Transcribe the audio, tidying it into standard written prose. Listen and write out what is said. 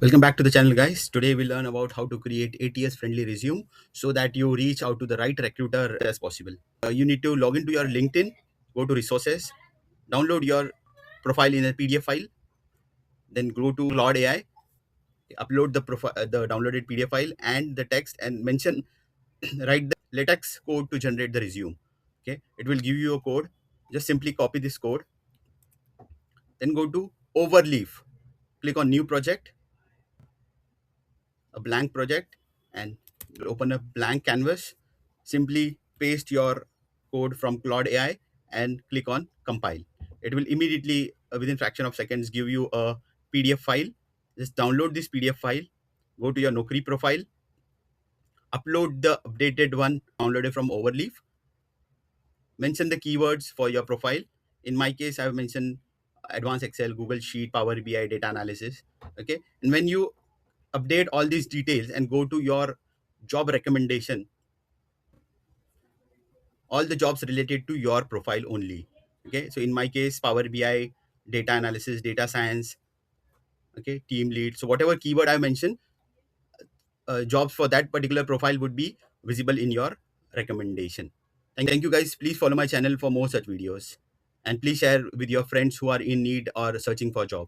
Welcome back to the channel, guys. Today we'll learn about how to create ATS friendly resume so that you reach out to the right recruiter as possible. You need to log into your LinkedIn, go to resources, download your profile in a PDF file, then go to Claude AI, upload the the downloaded PDF file and the text, and mention write the LaTeX code to generate the resume. Okay, it will give you a code. Just simply copy this code, then go to Overleaf, click on New Project, a blank project, and open a blank canvas. Simply paste your code from Claude AI and click on compile. It will immediately, within fraction of seconds, give you a PDF file. Just download this PDF file, go to your Naukri profile, upload the updated one downloaded from Overleaf, mention the keywords for your profile. In my case, I've mentioned advanced Excel, Google Sheet, Power BI, data analysis. Okay, and when you update all these details and go to your job recommendation, all the jobs related to your profile only. Okay, so in my case, Power BI, data analysis, data science, okay, team lead. So whatever keyword I mentioned, jobs for that particular profile would be visible in your recommendation. Thank you, guys. Please follow my channel for more such videos, and please share with your friends who are in need or searching for a job.